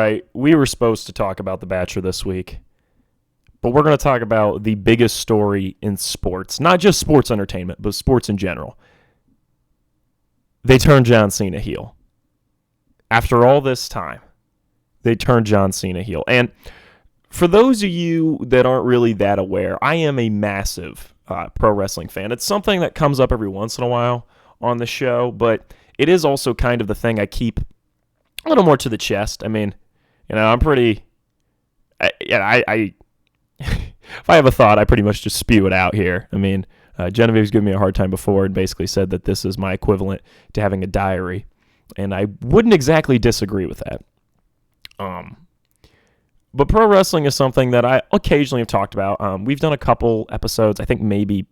right, we were supposed to talk about The Bachelor this week, but we're going to talk about the biggest story in sports. Not just sports entertainment, but sports in general. They turned John Cena heel. After all this time, they turned John Cena heel. And for those of you that aren't really that aware, I am a massive pro wrestling fan. It's something that comes up every once in a while on the show, but it is also kind of the thing I keep a little more to the chest. I mean, I'm pretty... if I have a thought, I pretty much just spew it out here. I mean, Genevieve's given me a hard time before and basically said that this is my equivalent to having a diary, and I wouldn't exactly disagree with that. But pro wrestling is something that I occasionally have talked about. We've done a couple episodes, I think maybe,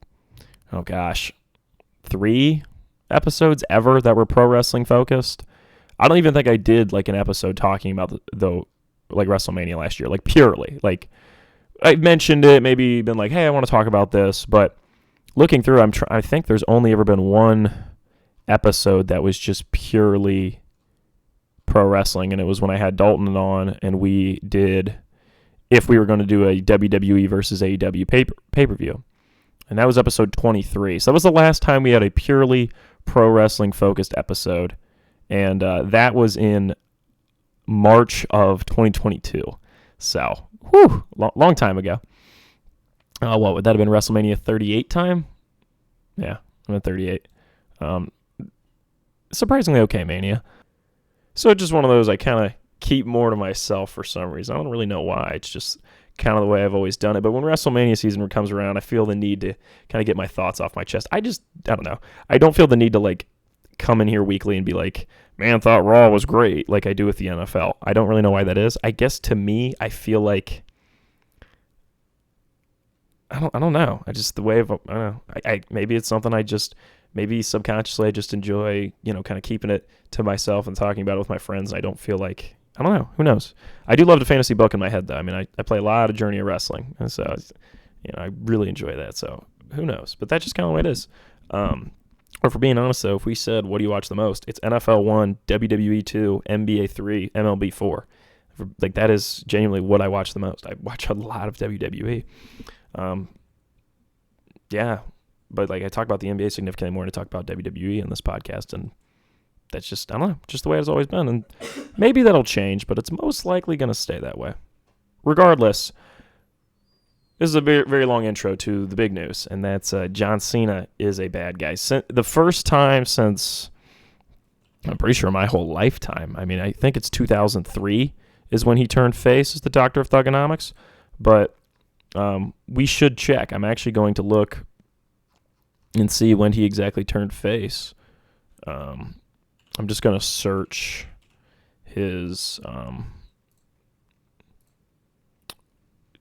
3 episodes ever that were pro wrestling focused. I don't even think I did like an episode talking about the WrestleMania last year, like purely. Like I mentioned it, maybe been like, hey, I want to talk about this, but looking through, I think there's only ever been one episode that was just purely pro wrestling, and it was when I had Dalton on, and we did if we were going to do a WWE versus AEW pay-per-view. And that was episode 23. So that was the last time we had a purely pro wrestling focused episode. And that was in March of 2022. So, long time ago. What would that have been? WrestleMania 38 time? Yeah, I'm at 38. Surprisingly okay, Mania. So just one of those I kind of keep more to myself for some reason. I don't really know why. It's just kind of the way I've always done it. But when WrestleMania season comes around, I feel the need to kind of get my thoughts off my chest. I don't know. I don't feel the need to like come in here weekly and be like, man, thought Raw was great, like I do with the NFL. I don't really know why that is. I guess to me, I feel like I don't know. I just the way of I don't know. I maybe it's something maybe subconsciously I just enjoy, kind of keeping it to myself and talking about it with my friends. I don't feel like, I don't know. Who knows? I do love the fantasy book in my head, though. I mean, I play a lot of Journey of Wrestling, and so, I really enjoy that. So who knows? But that's just kind of the way it is. Or for being honest, though, if we said, what do you watch the most? It's NFL 1, WWE 2, NBA 3, MLB 4. Like, that is genuinely what I watch the most. I watch a lot of WWE. Yeah. But like I talk about the NBA significantly more than I talk about WWE in this podcast, and that's just, I don't know, just the way it's always been. And maybe that'll change, but it's most likely going to stay that way. Regardless, this is a very, very long intro to the big news, and that's John Cena is a bad guy. The first time since, I'm pretty sure my whole lifetime, I mean, I think it's 2003 is when he turned face as the Doctor of Thugonomics, but we should check. I'm actually going to look and see when he exactly turned face. I'm just going to search his...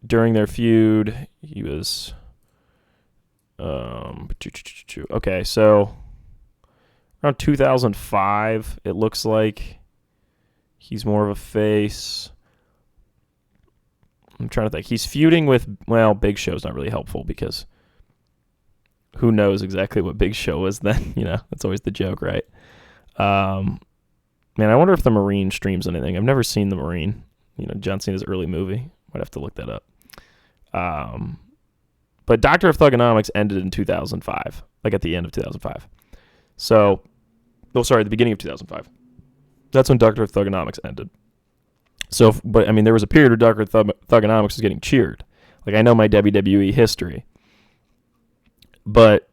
during their feud, he was... okay, so around 2005, it looks like he's more of a face. I'm trying to think. He's feuding with... Well, Big Show's not really helpful because... Who knows exactly what Big Show was then? That's always the joke, right? Man, I wonder if the Marine streams anything. I've never seen the Marine. John Cena's early movie. Might have to look that up. But Doctor of Thugonomics ended in 2005, like at the end of 2005. So, the beginning of 2005. That's when Doctor of Thugonomics ended. So, but I mean, there was a period where Doctor of Thugonomics was getting cheered. Like, I know my WWE history. But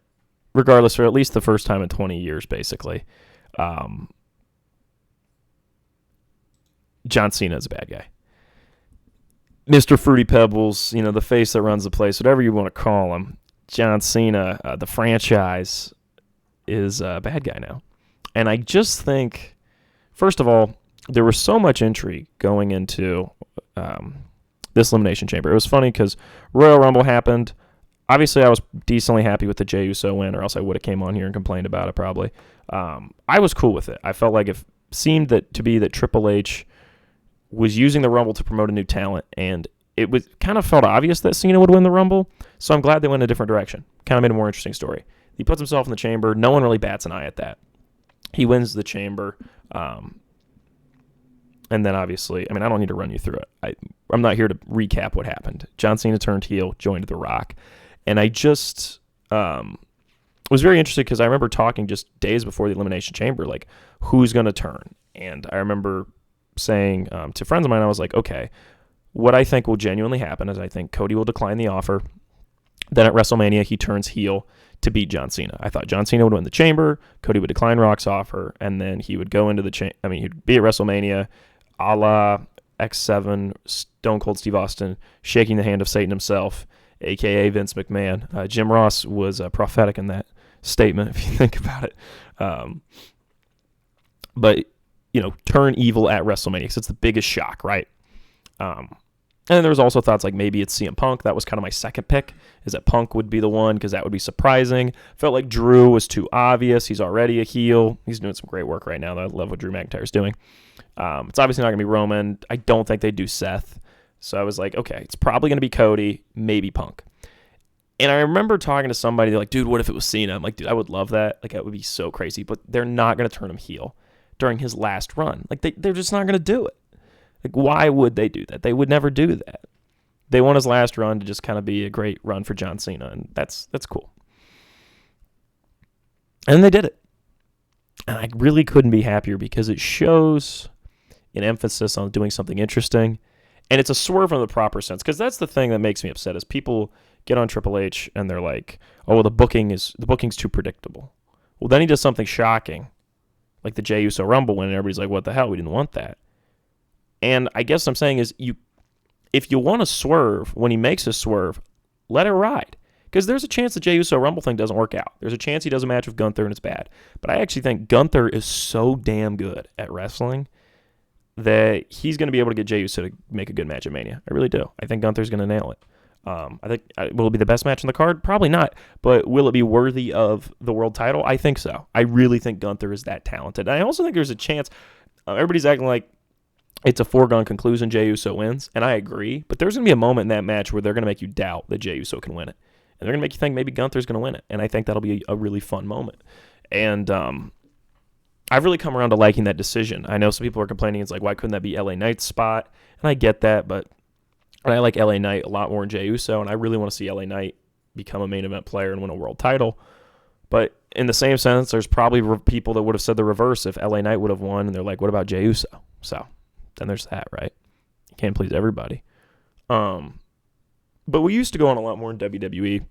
regardless, for at least the first time in 20 years, basically, John Cena is a bad guy. Mr. Fruity Pebbles, the face that runs the place, whatever you want to call him, John Cena, the franchise, is a bad guy now. And I just think, first of all, there was so much intrigue going into this Elimination Chamber. It was funny because Royal Rumble happened. Obviously, I was decently happy with the Jey Uso win, or else I would have came on here and complained about it probably. I was cool with it. I felt like it seemed that Triple H was using the Rumble to promote a new talent, and it was kind of felt obvious that Cena would win the Rumble, so I'm glad they went in a different direction. Kind of made a more interesting story. He puts himself in the chamber. No one really bats an eye at that. He wins the chamber. And then obviously, I mean, I don't need to run you through it. I'm not here to recap what happened. John Cena turned heel, joined The Rock. And I just was very interested because I remember talking just days before the Elimination Chamber, like, who's going to turn? And I remember saying to friends of mine, I was like, okay, what I think will genuinely happen is I think Cody will decline the offer. Then at WrestleMania, he turns heel to beat John Cena. I thought John Cena would win the Chamber, Cody would decline Rock's offer, and then he would go into he'd be at WrestleMania, a la X7, Stone Cold Steve Austin, shaking the hand of Satan himself, a.k.a. Vince McMahon. Jim Ross was prophetic in that statement, if you think about it. But, turn evil at WrestleMania, because it's the biggest shock, right? And there was also thoughts like maybe it's CM Punk. That was kind of my second pick, is that Punk would be the one because that would be surprising. Felt like Drew was too obvious. He's already a heel. He's doing some great work right now. I love what Drew McIntyre's doing. It's obviously not going to be Roman. I don't think they do Seth. So I was like, okay, it's probably going to be Cody, maybe Punk. And I remember talking to somebody like, dude, what if it was Cena? I'm like, dude, I would love that. Like, that would be so crazy. But they're not going to turn him heel during his last run. Like, they're just not going to do it. Like, why would they do that? They would never do that. They want his last run to just kind of be a great run for John Cena, and that's cool. And they did it. And I really couldn't be happier because it shows an emphasis on doing something interesting, and it's a swerve in the proper sense, because that's the thing that makes me upset is people get on Triple H and they're like, oh, well, the booking's too predictable. Well, then he does something shocking, like the Jey Uso Rumble win, and everybody's like, what the hell? We didn't want that. And I guess I'm saying is if you want to swerve, when he makes a swerve, let it ride. Because there's a chance the Jey Uso Rumble thing doesn't work out. There's a chance he does a match with Gunther and it's bad. But I actually think Gunther is so damn good at wrestling that he's going to be able to get Jey Uso to make a good match at Mania. I really do. I think Gunther's going to nail it. I think will it be the best match on the card? Probably not. But will it be worthy of the world title? I think so. I really think Gunther is that talented. And I also think there's a chance. Everybody's acting like it's a foregone conclusion Jey Uso wins, and I agree. But there's going to be a moment in that match where they're going to make you doubt that Jey Uso can win it. And they're going to make you think maybe Gunther's going to win it. And I think that'll be a really fun moment. And I've really come around to liking that decision. I know some people are complaining, it's like, why couldn't that be LA Knight's spot? And I get that, but I like LA Knight a lot more than Jey Uso, and I really want to see LA Knight become a main event player and win a world title. But in the same sense, there's probably people that would have said the reverse if LA Knight would have won, and they're like, what about Jey Uso? So then there's that, right? You can't please everybody. But we used to go on a lot more in WWE,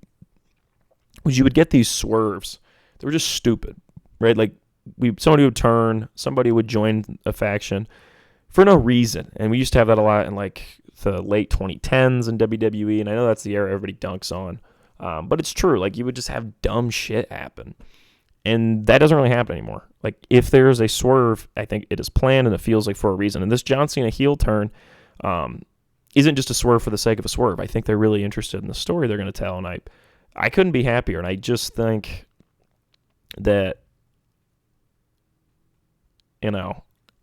was you would get these swerves. They were just stupid, right? Like, somebody would turn, somebody would join a faction for no reason. And we used to have that a lot in, like, the late 2010s in WWE, and I know that's the era everybody dunks on. But it's true. Like, you would just have dumb shit happen. And that doesn't really happen anymore. Like, if there's a swerve, I think it is planned and it feels like for a reason. And this John Cena heel turn isn't just a swerve for the sake of a swerve. I think they're really interested in the story they're going to tell, and I couldn't be happier. And I just think that,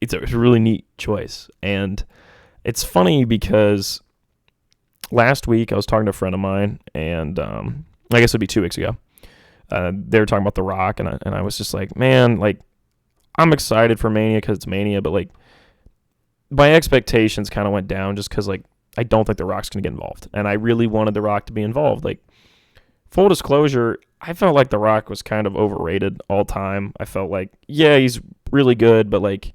it's a really neat choice. And it's funny because last week I was talking to a friend of mine, and I guess it would be 2 weeks ago. They were talking about The Rock, and I was just like, man, like, I'm excited for Mania because it's Mania, but, like, my expectations kind of went down just because, like, I don't think The Rock's going to get involved. And I really wanted The Rock to be involved. Like, full disclosure, I felt like The Rock was kind of overrated all time. I felt like, yeah, he's really good, but, like,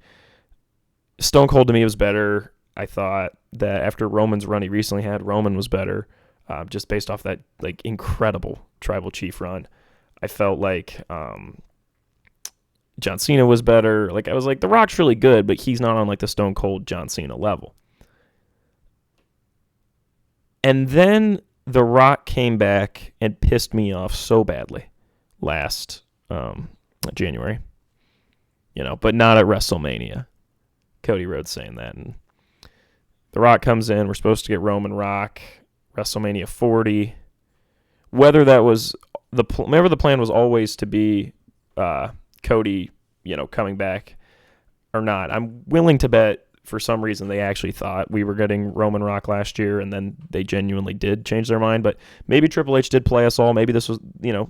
Stone Cold to me was better. I thought that after Roman's run he recently had, Roman was better, just based off that, like, incredible Tribal Chief run. I felt like John Cena was better. Like, I was like, The Rock's really good, but he's not on, like, the Stone Cold John Cena level. And then The Rock came back and pissed me off so badly last January. But not at WrestleMania. Cody Rhodes saying that. And The Rock comes in. We're supposed to get Roman Rock, WrestleMania 40. Whether that was remember the plan was always to be Cody, coming back or not. I'm willing to bet for some reason they actually thought we were getting Roman Rock last year, and then they genuinely did change their mind. But maybe Triple H did play us all. Maybe this was,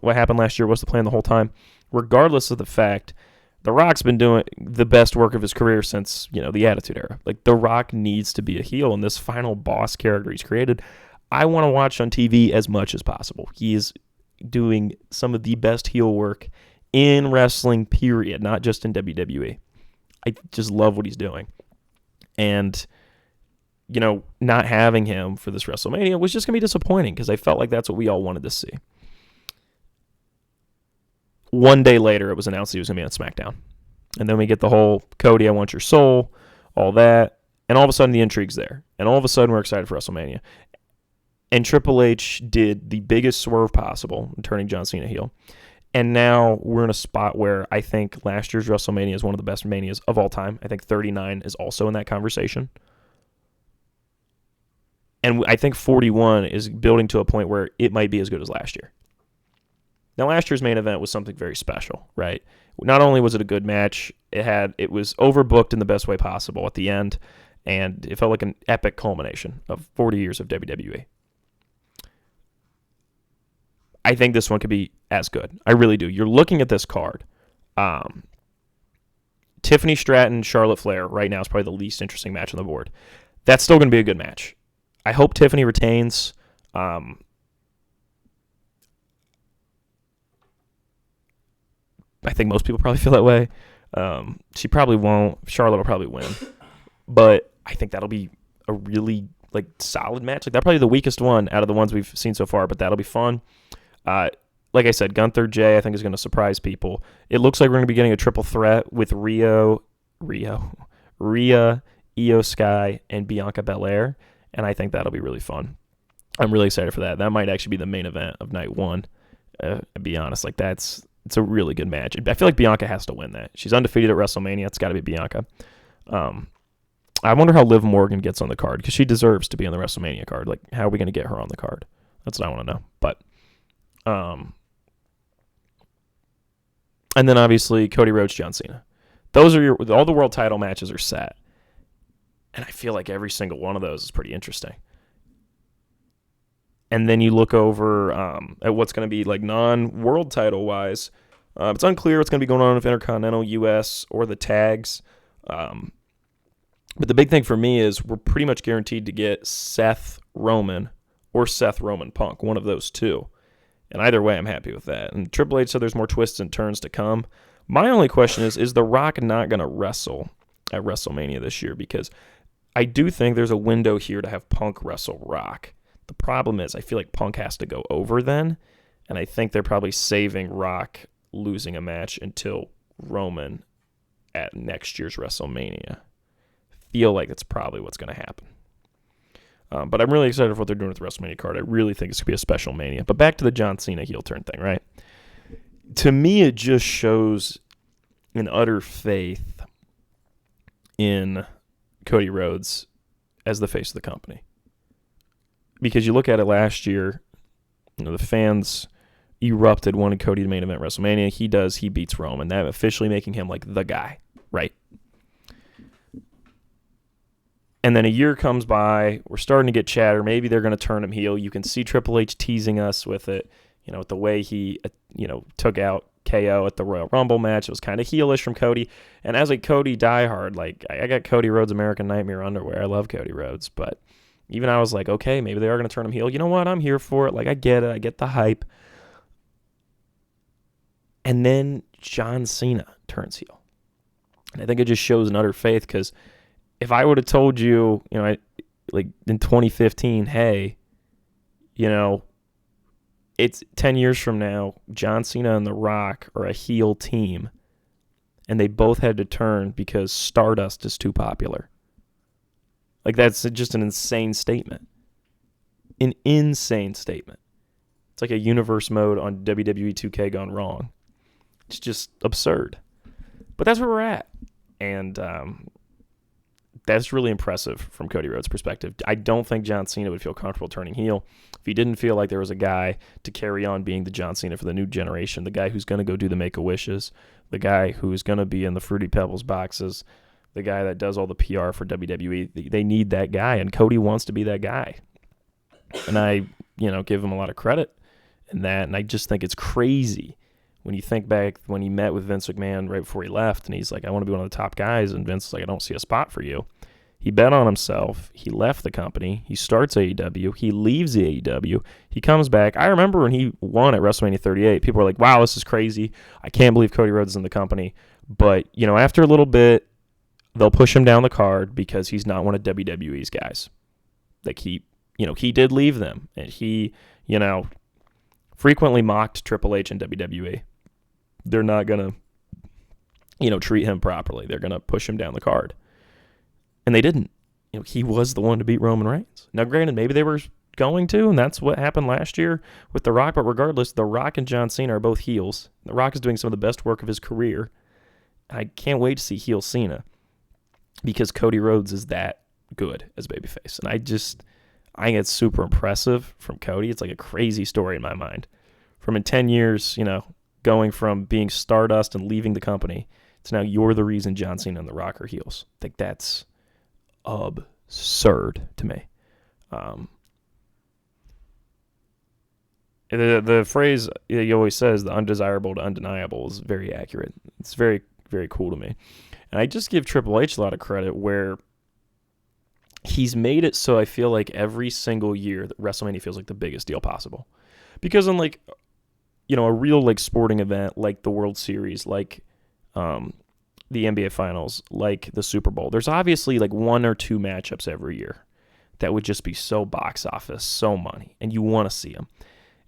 what happened last year was the plan the whole time. Regardless of the fact, The Rock's been doing the best work of his career since, the Attitude Era. Like, The Rock needs to be a heel, and this final boss character he's created, I want to watch on TV as much as possible. He is doing some of the best heel work in wrestling, period, not just in WWE. I just love what he's doing. And, not having him for this WrestleMania was just going to be disappointing because I felt like that's what we all wanted to see. One day later, it was announced he was going to be on SmackDown. And then we get the whole Cody, I want your soul, all that. And all of a sudden, the intrigue's there. And all of a sudden, we're excited for WrestleMania. And Triple H did the biggest swerve possible in turning John Cena heel. And now we're in a spot where I think last year's WrestleMania is one of the best Manias of all time. I think 39 is also in that conversation. And I think 41 is building to a point where it might be as good as last year. Now, last year's main event was something very special, right? Not only was it a good match, it was overbooked in the best way possible at the end, and it felt like an epic culmination of 40 years of WWE. I think this one could be as good. I really do. You're looking at this card. Tiffany Stratton, Charlotte Flair right now is probably the least interesting match on the board. That's still going to be a good match. I hope Tiffany retains. I think most people probably feel that way. She probably won't. Charlotte will probably win. But I think that'll be a really solid match. That'll probably be the weakest one out of the ones we've seen so far, but that'll be fun. Like I said, Gunther Jay I think is going to surprise people. It looks like we're going to be getting a triple threat with Rhea, Io Sky, and Bianca Belair, and I think that'll be really fun. I'm really excited for that. That might actually be the main event of night one. To be honest, it's a really good match. I feel like Bianca has to win that. She's undefeated at WrestleMania. It's got to be Bianca. I wonder how Liv Morgan gets on the card because she deserves to be on the WrestleMania card. How are we going to get her on the card? That's what I want to know. But, and then obviously Cody Rhodes, John Cena. Those are all the world title matches are set, and I feel like every single one of those is pretty interesting. And then you look over at what's going to be non-world title wise. It's unclear what's going to be going on with Intercontinental, US, or the tags. But the big thing for me is we're pretty much guaranteed to get Seth Roman or Seth Roman Punk, one of those two. And either way, I'm happy with that. And Triple H said there's more twists and turns to come. My only question is The Rock not going to wrestle at WrestleMania this year? Because I do think there's a window here to have Punk wrestle Rock. The problem is I feel like Punk has to go over then, and I think they're probably saving Rock losing a match until Roman at next year's WrestleMania. Feel like that's probably what's going to happen. But I'm really excited for what they're doing with the WrestleMania card. I really think it's going to be a special Mania. But back to the John Cena heel turn thing, right? To me, it just shows an utter faith in Cody Rhodes as the face of the company. Because you look at it last year, the fans erupted, wanted Cody to main event WrestleMania. He beats Roman. That officially making him the guy, right? And then a year comes by, we're starting to get chatter. Maybe they're going to turn him heel. You can see Triple H teasing us with it, with the way he, took out KO at the Royal Rumble match. It was kind of heelish from Cody. And as a Cody diehard, I got Cody Rhodes American Nightmare underwear. I love Cody Rhodes, but even I was like, okay, maybe they are going to turn him heel. You know what? I'm here for it. I get it. I get the hype. And then John Cena turns heel. And I think it just shows an utter faith because if I would have told you, in 2015, hey, it's 10 years from now, John Cena and The Rock are a heel team, and they both had to turn because Stardust is too popular. That's just an insane statement. An insane statement. It's like a universe mode on WWE 2K gone wrong. It's just absurd. But that's where we're at. And that's really impressive from Cody Rhodes' perspective. I don't think John Cena would feel comfortable turning heel if he didn't feel like there was a guy to carry on being the John Cena for the new generation, the guy who's going to go do the Make-A-Wishes, the guy who's going to be in the Fruity Pebbles boxes, the guy that does all the PR for WWE. They need that guy, and Cody wants to be that guy. And I, give him a lot of credit in that, and I just think it's crazy when you think back when he met with Vince McMahon right before he left, and he's like, I want to be one of the top guys, and Vince is like, I don't see a spot for you. He bet on himself. He left the company. He starts AEW. He leaves AEW. He comes back. I remember when he won at WrestleMania 38, people were like, wow, this is crazy. I can't believe Cody Rhodes is in the company. But, after a little bit, they'll push him down the card because he's not one of WWE's guys. Like he did leave them, and he, frequently mocked Triple H and WWE. They're not going to, treat him properly. They're going to push him down the card. And they didn't. He was the one to beat Roman Reigns. Now, granted, maybe they were going to, and that's what happened last year with The Rock. But regardless, The Rock and John Cena are both heels. The Rock is doing some of the best work of his career. I can't wait to see heel Cena because Cody Rhodes is that good as babyface. And I think it's super impressive from Cody. It's like a crazy story in my mind. From in 10 years, going from being Stardust and leaving the company to now you're the reason John Cena and The Rock are heels. I think that's absurd to me. The phrase he always says, the undesirable to undeniable, is very accurate. It's very, very cool to me. And I just give Triple H a lot of credit where he's made it so I feel like every single year that WrestleMania feels like the biggest deal possible. Because in a real sporting event like the World Series, like the NBA Finals, like the Super Bowl, there's obviously one or two matchups every year that would just be so box office, so money, and you want to see them.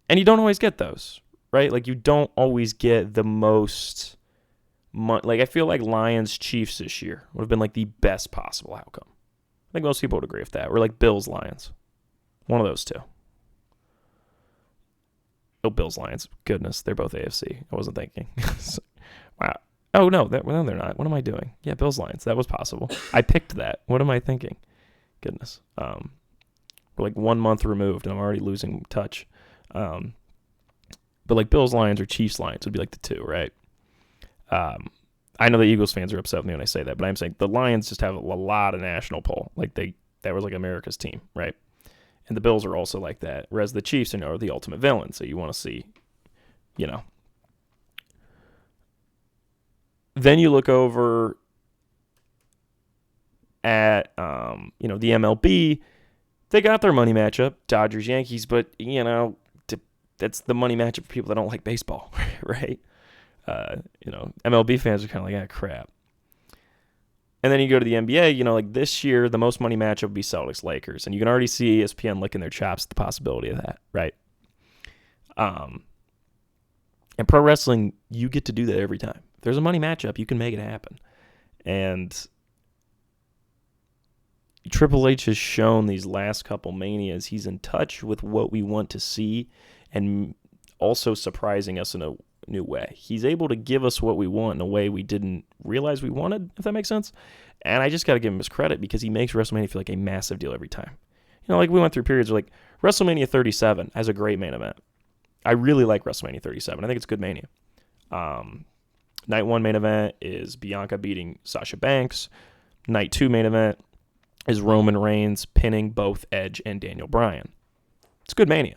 And you don't always get those, right? You don't always get the most money. I feel like Lions-Chiefs this year would have been the best possible outcome. I think most people would agree with that. Or Bills-Lions. One of those two. Oh, Bills-Lions. Goodness, they're both AFC. I wasn't thinking. Wow. Oh, no, they're not. What am I doing? Yeah, Bills-Lions. That was possible. I picked that. What am I thinking? Goodness. We're 1 month removed, and I'm already losing touch. But Bills-Lions or Chiefs-Lions would be the two, right? I know the Eagles fans are upset with me when I say that, but I'm saying the Lions just have a lot of national pull. That was America's team, right? And the Bills are also like that, whereas the Chiefs are the ultimate villain. So you want to see, Then you look over at, the MLB. They got their money matchup, Dodgers-Yankees, but, that's the money matchup for people that don't like baseball, right? MLB fans are kind of like, crap. And then you go to the NBA, this year, the most money matchup would be Celtics-Lakers. And you can already see ESPN licking their chops at the possibility of that, right? And pro wrestling, you get to do that every time. If there's a money matchup, you can make it happen. And Triple H has shown these last couple Manias he's in touch with what we want to see and also surprising us in a new way. He's able to give us what we want in a way we didn't realize we wanted, if that makes sense. And I just got to give him his credit because he makes WrestleMania feel like a massive deal every time. We went through periods where WrestleMania 37 has a great main event. I really like WrestleMania 37. I think it's a good Mania. Night 1 main event is Bianca beating Sasha Banks. Night 2 main event is Roman Reigns pinning both Edge and Daniel Bryan. It's a good Mania.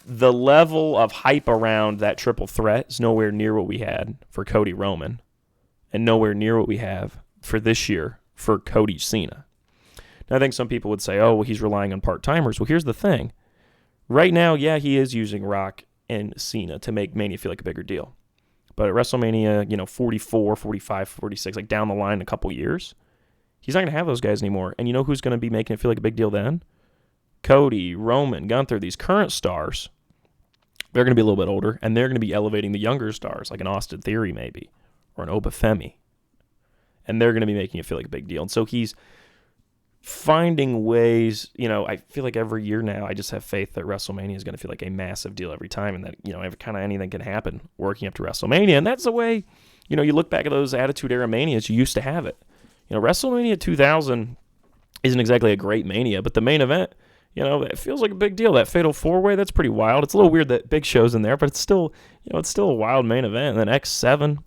The level of hype around that triple threat is nowhere near what we had for Cody Roman and nowhere near what we have for this year for Cody Cena. Now, I think some people would say, oh, well, he's relying on part-timers. Well, here's the thing. Right now, yeah, he is using Rock and Cena to make Mania feel like a bigger deal. But at WrestleMania, 44, 45, 46, down the line in a couple years, he's not going to have those guys anymore. And you know who's going to be making it feel like a big deal then? Cody, Roman, Gunther, these current stars. They're going to be a little bit older, and they're going to be elevating the younger stars, like an Austin Theory maybe, or an Obafemi. And they're going to be making it feel like a big deal. And so he's finding ways, I feel like every year now I just have faith that WrestleMania is going to feel like a massive deal every time and that, kind of anything can happen working up to WrestleMania. And that's the way, you look back at those Attitude Era Manias, you used to have it. WrestleMania 2000 isn't exactly a great Mania, but the main event, it feels like a big deal. That Fatal 4-Way, that's pretty wild. It's a little weird that Big Show's in there, but it's still, it's still a wild main event. And then X7,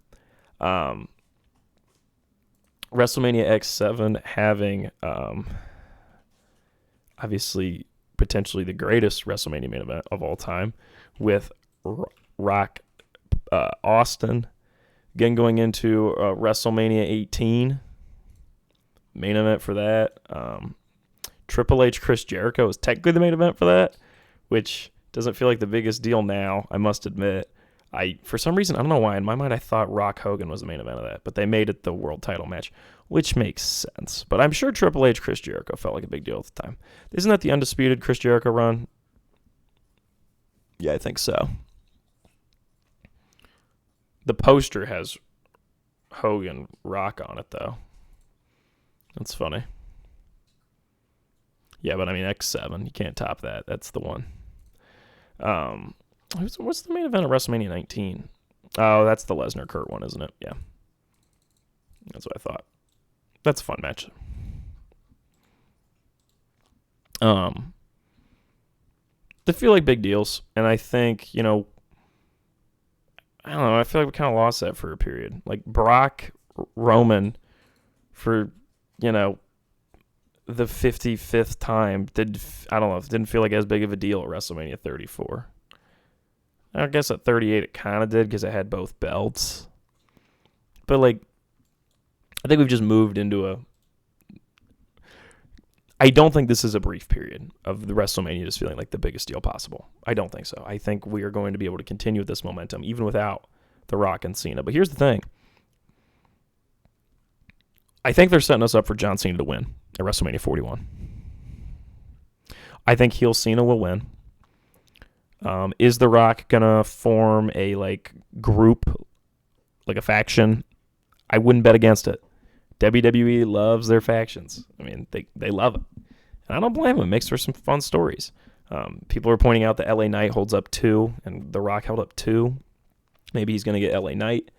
WrestleMania X7 having, obviously, potentially the greatest WrestleMania main event of all time with Rock Austin. Again, going into WrestleMania 18. Main event for that. Triple H Chris Jericho is technically the main event for that, which doesn't feel like the biggest deal now, I must admit. For some reason, I don't know why, in my mind I thought Rock Hogan was the main event of that, but they made it the world title match, which makes sense. But I'm sure Triple H Chris Jericho felt like a big deal at the time. Isn't that the undisputed Chris Jericho run? Yeah, I think so. The poster has Hogan Rock on it, though. That's funny. Yeah, but I mean, X7, you can't top that. That's the one. What's the main event of WrestleMania 19? Oh, that's the Lesnar-Kurt one, isn't it? Yeah. That's what I thought. That's a fun match. They feel like big deals, and I think, I don't know, I feel like we kind of lost that for a period. Like, Brock, Roman, for, the 55th time, didn't feel like as big of a deal at WrestleMania 34. I guess at 38 it kind of did because it had both belts. But, like, I think we've just moved into I don't think this is a brief period of the WrestleMania just feeling like the biggest deal possible. I don't think so. I think we are going to be able to continue with this momentum even without The Rock and Cena. But here's the thing. I think they're setting us up for John Cena to win at WrestleMania 41. I think heel Cena will win. Is The Rock going to form a group, like a faction? I wouldn't bet against it. WWE loves their factions. I mean, they love it. And I don't blame them. It makes for some fun stories. People are pointing out that LA Knight holds up 2, and The Rock held up 2. Maybe he's going to get LA Knight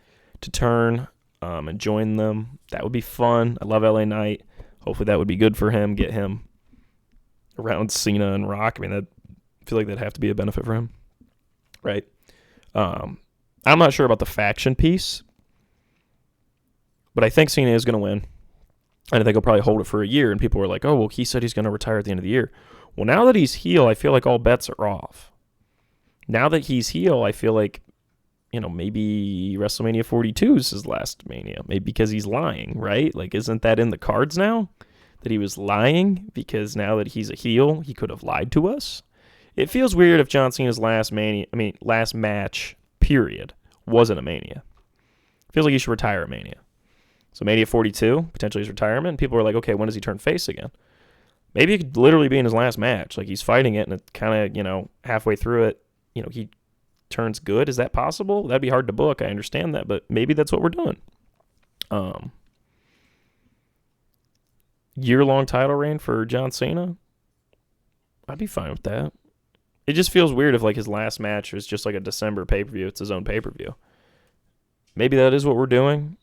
to turn and join them. That would be fun. I love LA Knight. Hopefully that would be good for him, get him around Cena and Rock. I mean, I feel like that'd have to be a benefit for him. Right? I'm not sure about the faction piece, but I think Cena is going to win. And I think he'll probably hold it for a year. And people were like, oh, well, he said he's going to retire at the end of the year. Well, now that he's heel, I feel like all bets are off. Now that he's heel, I feel like, maybe WrestleMania 42 is his last Mania. Maybe because he's lying, right? Like, isn't that in the cards now? That he was lying because now that he's a heel, he could have lied to us? It feels weird if John Cena's last match, period, wasn't a Mania. It feels like he should retire at Mania. So Mania 42, potentially his retirement. People were like, okay, when does he turn face again? Maybe it could literally be in his last match. Like, he's fighting it, and it kind of, halfway through it, he turns good. Is that possible? That'd be hard to book. I understand that, but maybe that's what we're doing. Year-long title reign for John Cena? I'd be fine with that. It just feels weird if, his last match was just, a December pay-per-view. It's his own pay-per-view. Maybe that is what we're doing.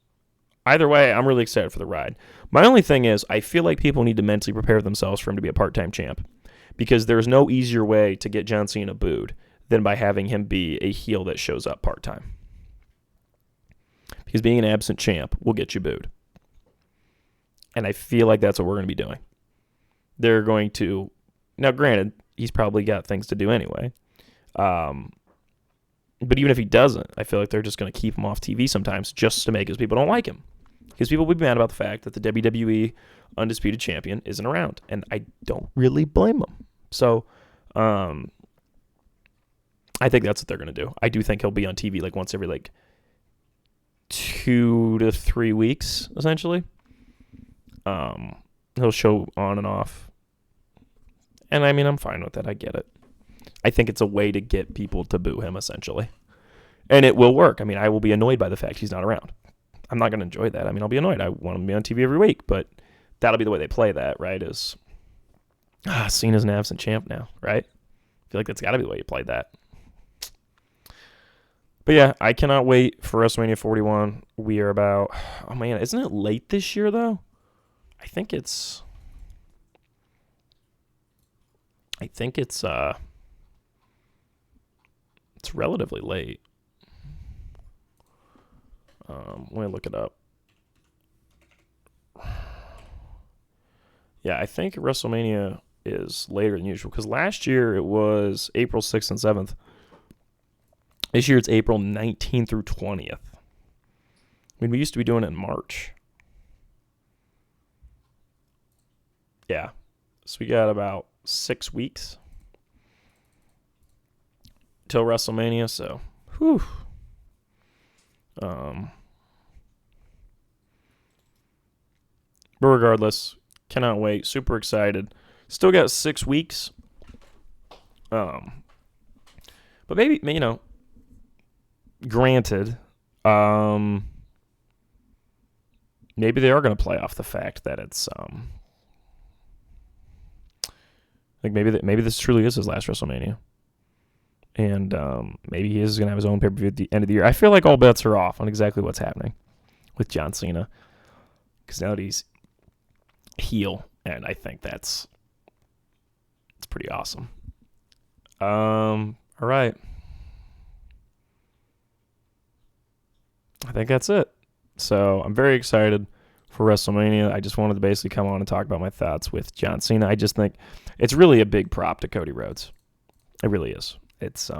Either way, I'm really excited for the ride. My only thing is, I feel like people need to mentally prepare themselves for him to be a part-time champ, because there's no easier way to get John Cena booed than by having him be a heel that shows up part-time. Because being an absent champ will get you booed. And I feel like that's what we're going to be doing. They're going to... Now, granted, he's probably got things to do anyway. But even if he doesn't, I feel like they're just going to keep him off TV sometimes just to make his people don't like him. Because people will be mad about the fact that the WWE Undisputed Champion isn't around. And I don't really blame them. So, I think that's what they're going to do. I do think he'll be on TV once every 2 to 3 weeks, essentially. He'll show on and off. And I mean, I'm fine with that. I get it. I think it's a way to get people to boo him, essentially. And it will work. I mean, I will be annoyed by the fact he's not around. I'm not going to enjoy that. I mean, I'll be annoyed. I want him to be on TV every week, but that'll be the way they play that, right? Cena's an absent champ now, right? I feel like that's got to be the way you play that. But yeah, I cannot wait for WrestleMania 41. We are about... Oh, man, isn't it late this year, though? I think it's relatively late. Let me look it up. Yeah, I think WrestleMania is later than usual. Because last year it was April 6th and 7th. This year it's April 19th through 20th. I mean, we used to be doing it in March. Yeah. So we got about 6 weeks till WrestleMania. So, whew. But regardless, cannot wait. Super excited. Still got 6 weeks. But maybe, granted, maybe they are going to play off the fact that it's like maybe this truly is his last WrestleMania, and maybe he is going to have his own pay-per-view at the end of the year. I feel like all bets are off on exactly what's happening with John Cena, because now that he's heel, and I think it's pretty awesome. All right, I think that's it. So I'm very excited for WrestleMania. I just wanted to basically come on and talk about my thoughts with John Cena. I just think it's really a big prop to Cody Rhodes. It really is. It's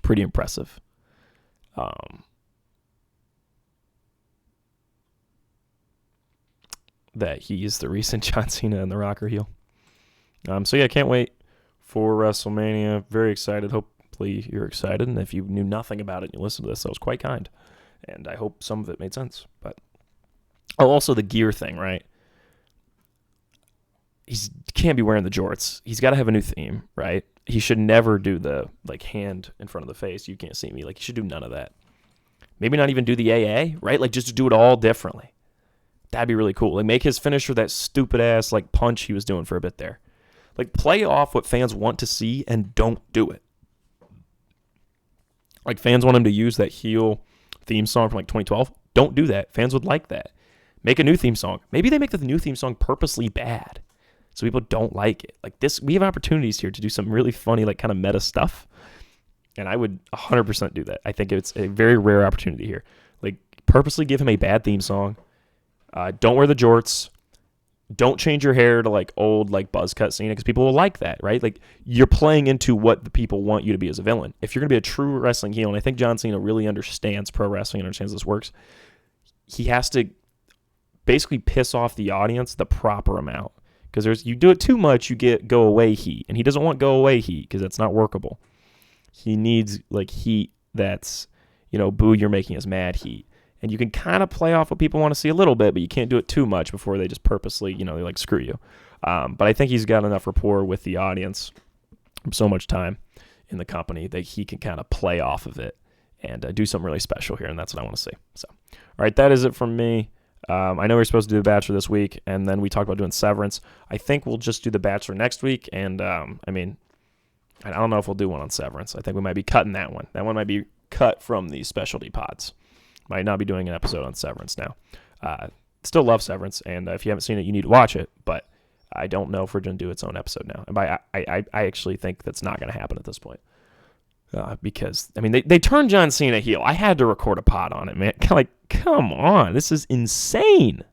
pretty impressive. That he is the recent John Cena and the Rocker heel. So yeah, can't wait for WrestleMania. Very excited. Hopefully you're excited. And if you knew nothing about it and you listened to this, that was quite kind. And I hope some of it made sense. But also the gear thing, right? He can't be wearing the jorts. He's got to have a new theme, right? He should never do the hand in front of the face. You can't see me. He should do none of that. Maybe not even do the AA, right? Just do it all differently. That'd be really cool. Make his finisher that stupid ass punch he was doing for a bit there. Play off what fans want to see and don't do it. Fans want him to use that heel theme song from 2012. Don't do that. Fans would like that. Make a new theme song. Maybe they make the new theme song purposely bad so people don't like it. This, we have opportunities here to do some really funny, kind of meta stuff. And I would 100% do that. I think it's a very rare opportunity here. Purposely give him a bad theme song. Don't wear the jorts. Don't change your hair to old buzz cut Cena, because people will like that, right? You're playing into what the people want you to be as a villain. If you're going to be a true wrestling heel, and I think John Cena really understands pro wrestling and understands this works, he has to basically piss off the audience the proper amount. Because you do it too much, you get go away heat, and he doesn't want go away heat because that's not workable. He needs heat that's, boo, you're making us mad heat. And you can kind of play off what people want to see a little bit, but you can't do it too much before they just purposely, they screw you. But I think he's got enough rapport with the audience from so much time in the company that he can kind of play off of it and do something really special here, and that's what I want to see. So, all right, that is it from me. I know we're supposed to do The Bachelor this week, and then we talked about doing Severance. I think we'll just do The Bachelor next week, and I don't know if we'll do one on Severance. I think we might be cutting that one. That one might be cut from the specialty pods. Might not be doing an episode on Severance now. Still love Severance, and if you haven't seen it, you need to watch it, but I don't know if we're going to do its own episode now. And I actually think that's not going to happen at this point. Because, they turned John Cena heel. I had to record a pod on it, man. Come on. This is insane.